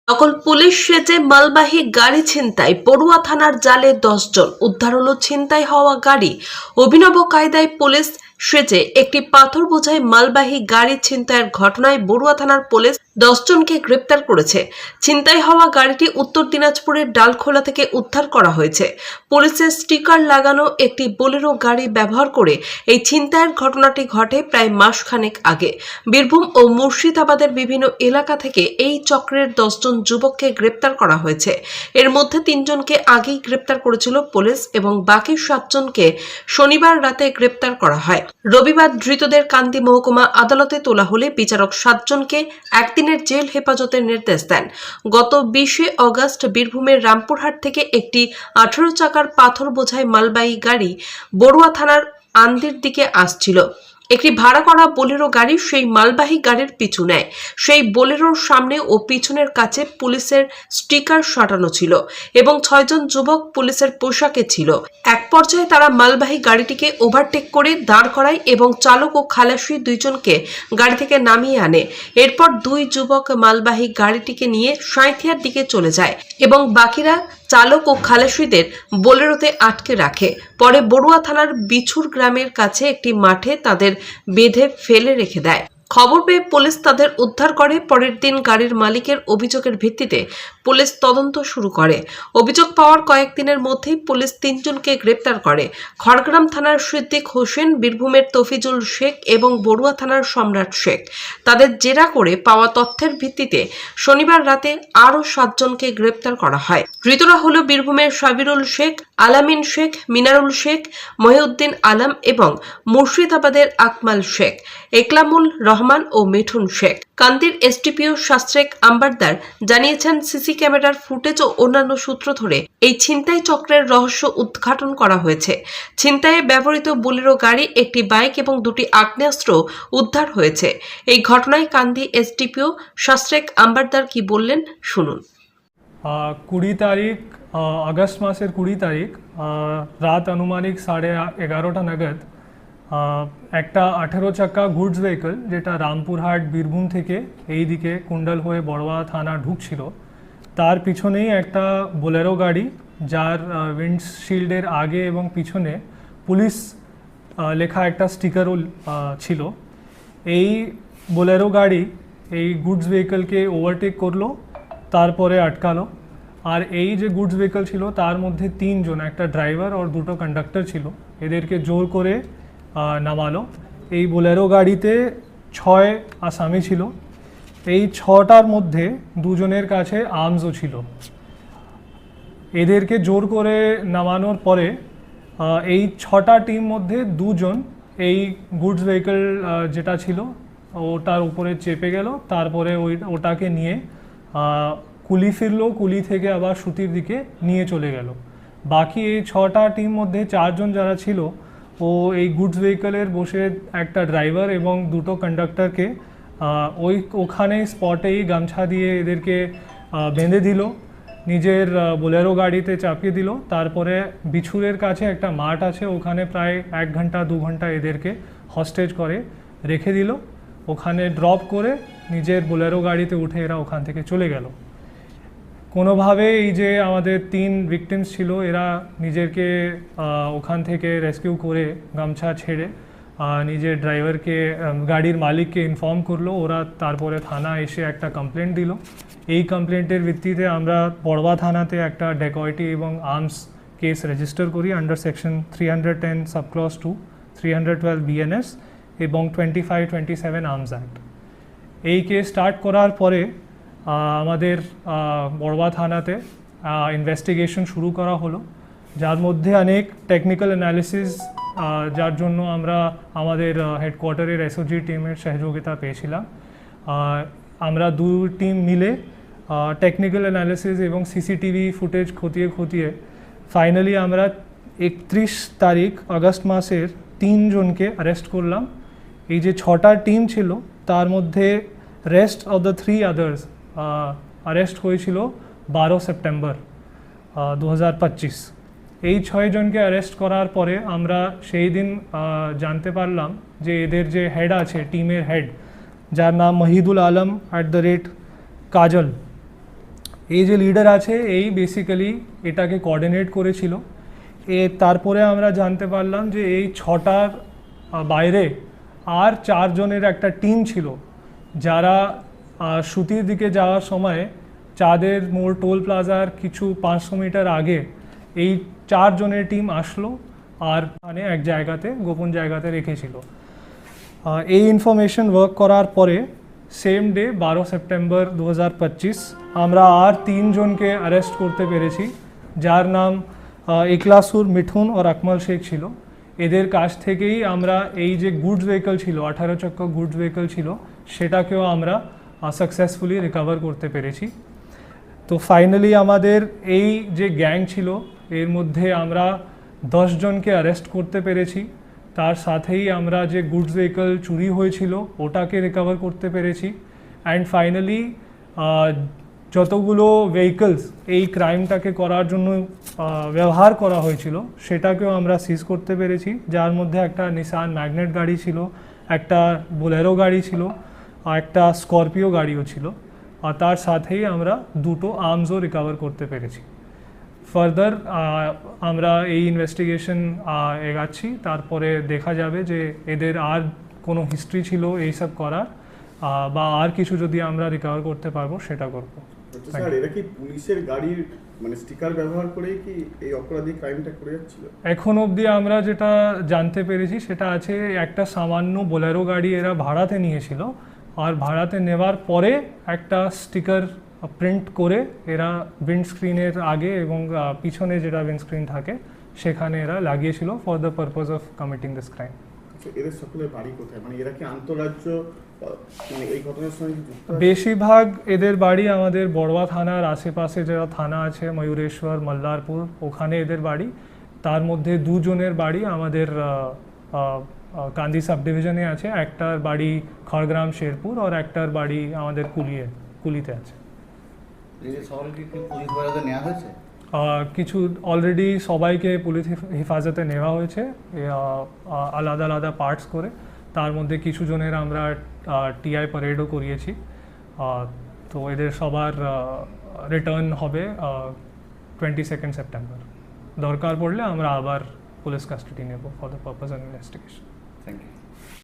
নকল পুলিশ সেজে মালবাহী গাড়ি ছিনতাই, পড়ুয়া থানার জালে 10 জন উদ্ধার হলো ছিনতাই হওয়া গাড়ি। অভিনব কায়দায় পুলিশ সেজে একটি পাথর বোঝাই মালবাহী গাড়ি ছিনতাইয়ের ঘটনায় বড়ুয়া থানার পুলিশ 10 জনকে গ্রেপ্তার করেছে। ছিনতাই হওয়া গাড়িটি উত্তর দিনাজপুরের ডালখোলা থেকে উদ্ধার করা হয়েছে। পুলিশের স্টিকার লাগানো একটি বোলেরো গাড়ি ব্যবহার করে এই ছিনতাইয়ের ঘটনাটি ঘটে প্রায় মাসখানেক আগে। বীরভূম ও মুর্শিদাবাদের বিভিন্ন এলাকা থেকে এই চক্রের 10 জন যুবককে গ্রেপ্তার করা হয়েছে। এর মধ্যে 3 জনকে আগেই গ্রেপ্তার করেছিল পুলিশ এবং বাকি 7 জনকে শনিবার রাতে গ্রেপ্তার করা হয়। রবিবার ধৃতদের কান্দি মহকুমা আদালতে তোলা হলে বিচারক 7 জনকে একদিনের জেল হেফাজতের নির্দেশ দেন। গত 20 অগস্ট বীরভূমের রামপুরহাট থেকে একটি 18 চাকার পাথর বোঝাই মালবাহী গাড়ি বড়ুয়া থানার আন্দির দিকে আসছিল। একটি ভাড়া করা বোলেরো গাড়ি সেই মালবাহী গাড়ির পিছু নেয়। সেই বোলেরোর সামনে ও পিছনের কাছে পুলিশের স্টিকার সাঁটানো ছিল এবং 6 জন যুবক পুলিশের পোশাকে ছিল। এক পর্যায়ে তারা মালবাহী গাড়িটিকে ওভারটেক করে দাঁড় করায় এবং চালক ও খালাসি 2 জনকে গাড়ি থেকে নামিয়ে আনে। এরপর 2 যুবক মালবাহী গাড়িটিকে নিয়ে সাঁইথিয়ার দিকে চলে যায় এবং বাকিরা চালক ও খালাসিদের বোলেরোতে আটকে রাখে। পরে বড়ুয়া থানার বিছুর গ্রামের কাছে একটি মাঠে তাদের বেঁধে ফেলে রেখে দেয়। খবর পেয়ে পুলিশ তাদের উদ্ধার করে। পরের দিন গাড়ির মালিকের অভিযোগের ভিত্তিতে পুলিশ তদন্ত শুরু করে। অভিযোগ পাওয়ার কয়েকদিনের মধ্যেই পুলিশ 3 জনকে গ্রেপ্তার করে। খড়গ্রাম থানার সিদ্দিক হোসেন, বীরভূমের তফিজুল শেখ এবং বড়ুয়া থানার সম্রাট শেখ। তাদের জেরা করে পাওয়া তথ্যের ভিত্তিতে শনিবার রাতে আরও 7 জনকে গ্রেপ্তার করা হয়। ধৃতরা হলো বীরভূমের সাবিরুল শেখ, আলামিন শেখ, মিনারুল শেখ, মহিউদ্দিন আলম এবং মুর্শিদাবাদের আকমাল শেখ, একলামুল রহমান ও মিঠুন শেখ। কান্দির এসডিপিও শাস্ত্রেক আম্বারদার জানিয়েছেন, সিসি ক্যামেরার ফুটেজ ও অন্যান্য সূত্র ধরে এই ছিনতাই চক্রের রহস্য উদ্ঘাটন করা হয়েছে। ছিনতাইয়ে ব্যবহৃত বোলেরো গাড়ি, একটি বাইক এবং 2টি আগ্নেয়াস্ত্র উদ্ধার হয়েছে। এই ঘটনায় কান্দি এসডিপিও শাস্ত্রেক আম্বারদার কি বললেন শুনুন। 20 তারিখ আগস্ট মাসের 20 তারিখ রাত আনুমানিক 11:30 নাগাদ একটা 18 চাকা গুডস ভেহিকল, যেটা রামপুরহাট বীরভূম থেকে এই দিকে কুণ্ডল হয়ে বড়োয়া থানা ঢুকছিল, তার পিছনেই একটা বোলেরো গাড়ি, যার উইন্ডশিল্ডের আগে এবং পিছনে পুলিশ লেখা একটা স্টিকারও ছিল। এই বোলেরো গাড়ি এই গুডস ভেহিকলকে ওভারটেক করলো, তারপরে আটকালো। আর এই যে গুডস ভেহিকল ছিল তার মধ্যে 3 জন, একটা ড্রাইভার আর 2টো কন্ডাক্টর ছিল, এদেরকে জোর করে নামালো। এই বোলেরো গাড়িতে 6 আসামি ছিল। এই 6টার মধ্যে 2 জনের কাছে আর্মসও ছিল। এদেরকে জোর করে নামানোর পরে এই 6টা টিম মধ্যে 2 জন এই গুডস ভেহিকল যেটা ছিল ওটার উপরে চেপে গেল, তারপরে ওটাকে নিয়ে কুলি ফিরলো, কুলি থেকে আবার সুতির দিকে নিয়ে চলে গেল। বাকি এই 6টা টিম মধ্যে 4 জন যারা ছিল, ও এই গুডস ভেহিকলের বসে একটা ড্রাইভার এবং 2টো কন্ডাক্টরকে ওখানে স্পটেই গামছা দিয়ে এদেরকে বেঁধে দিল, নিজের বোলেরো গাড়িতে চাপিয়ে দিল। তারপরে বিছুরের কাছে একটা মাঠ আছে, ওখানে প্রায় 1 ঘন্টা 2 ঘন্টা এদেরকে হস্টেজ করে রেখে দিল। ওখানে ড্রপ করে নিজের বোলেরো গাড়িতে উঠে এরা ওখান থেকে চলে গেল। কোনোভাবে এই যে আমাদের 3 ভিকটিমস ছিল, এরা নিজেকে ওখান থেকে রেস্কিউ করে গামছা ছেড়ে নিজের ড্রাইভারকে, গাড়ির মালিককে ইনফর্ম করলো। ওরা তারপরে থানা এসে একটা কমপ্লেন্ট দিল। এই কমপ্লেন্টের ভিত্তিতে আমরা বড়বা থানাতে একটা ডেকয়েটি এবং আর্মস কেস রেজিস্টার করি আন্ডার সেকশন 310 সাবক্লজ 2, 312 BNS এবং 25-27 আর্মস অ্যাক্ট। এই কেস স্টার্ট করার পরে আমাদের বড়বা থানাতে ইনভেস্টিগেশন শুরু করা হলো, যার মধ্যে অনেক টেকনিক্যাল অ্যানালিসিস, যার জন্য আমরা আমাদের হেডকোয়ার্টারের এসওজি টিমের সহযোগিতা পেয়েছিলাম। আমরা 2 টিম মিলে টেকনিক্যাল অ্যানালিসিস এবং সিসিটিভি ফুটেজ খতিয়ে ফাইনালি আমরা 31 তারিখ আগস্ট মাসের 3 জনকে অ্যারেস্ট করলাম। এই যে 6টা টিম ছিল তার মধ্যে rest of the 3 others arrest হয়েছিল 12 সেপ্টেম্বর 2025। এই 6 জনকে অ্যারেস্ট করার পরে আমরা সেই দিন জানতে পারলাম যে এদের যে হেড আছে, টিমের হেড, যার নাম মহিদুল আলম @ কাজল, এই যে লিডার আছে এই বেসিক্যালি এটাকে কোঅর্ডিনেট করেছিল। তারপরে আমরা জানতে পারলাম যে এই 6টার বাইরে আর 4 জনের একটা টিম ছিল, যারা সুতির দিকে যাওয়ার সময় চাঁদের মোড় টোল প্লাজার কিছু 500 মিটার আগে এই 4 জনের টিম আসলো আর মানে এক জায়গাতে গোপন জায়গাতে রেখেছিল। এই ইনফরমেশন ওয়ার্ক করার পরে সেম ডে 12 সেপ্টেম্বর 2025 আমরা আর 3 জনকে অ্যারেস্ট করতে পেরেছি, যার নাম ইকলাসুর, মিঠুন আর আকমল শেখ ছিল। এদের কাছ থেকেই আমরা এই যে গুডস ভেহিকল ছিল, 18 চক্র গুডস ভেহিকল ছিল, সেটাকেও আমরা সাকসেসফুলি রিকভার করতে পেরেছি। তো ফাইনালি আমাদের এই যে গ্যাং ছিল এর মধ্যে আমরা 10 জনকে অ্যারেস্ট করতে পেরেছি। তার সাথেই আমরা যে গুডস ভেহিকল চুরি হয়েছিল ওটাকে রিকভার করতে পেরেছি। অ্যান্ড ফাইনালি যতগুলো ভেহিকলস এই ক্রাইমটাকে করার জন্য ব্যবহার করা হয়েছিল সেটাকেও আমরা সিজ করতে পেরেছি, যার মধ্যে একটা নিসান ম্যাগনেট গাড়ি ছিল, একটা বোলেরো গাড়ি ছিল, আর একটা স্করপিও গাড়িও ছিল। আর তার সাথেই আমরা 2টো আর্মসও রিকভার করতে পেরেছি। ফার্দার আমরা এই ইনভেস্টিগেশন এগাচ্ছি, তারপরে দেখা যাবে যে এদের আর কোনো হিস্ট্রি ছিল এইসব করার বা আর কিছু যদি আমরা রিকভার করতে পারবো সেটা করবো। স্যার, এরা কি পুলিশের গাড়ির মানে স্টিকার ব্যবহার করে কি এই অপরাধী ক্রাইমটা করে যাচ্ছিল? এখন অবধি আমরা যেটা জানতে পেরেছি সেটা আছে একটা সামান্য বোলেরো গাড়ি এরা ভাড়াতে নিয়েছিল, আর ভাড়াতে নেওয়ার পরে একটা স্টিকার প্রিন্ট করে এরা উইন্ডস্ক্রিনের আগে এবং পিছনে যেটা উইন্ডস্ক্রিন থাকে সেখানে এরা লাগিয়েছিল for the purpose of committing this crime. এদের সকলের বাড়ি কোথায়? মানে এরা কি আন্তঃরাজ্য মানে এই ঘটনার সঙ্গে যুক্ত? বেশিরভাগ এদের বাড়ি আমাদের বড়োয়া থানার আশেপাশে যারা থানা আছে, ময়ূরেশ্বর, মল্লারপুর, ওখানে এদের বাড়ি। তার মধ্যে 2 জনের বাড়ি আমাদের কান্দি সাব ডিভিশনে আছে, একটার বাড়ি খড়গ্রাম শেরপুর আর একটার বাড়ি আমাদের কুলিতে আছে। কিছু অলরেডি সবাইকে পুলিশ হেফাজতে নেওয়া হয়েছে আলাদা আলাদা পার্টস করে। তার মধ্যে কিছু জনের আমরা টিআই প্যারেডও করিয়েছি। তো এদের সবার রিটার্ন হবে 22 সেপ্টেম্বর। দরকার পড়লে আমরা আবার পুলিশ কাস্টাডি নেব for the purpose of investigation. Thank you.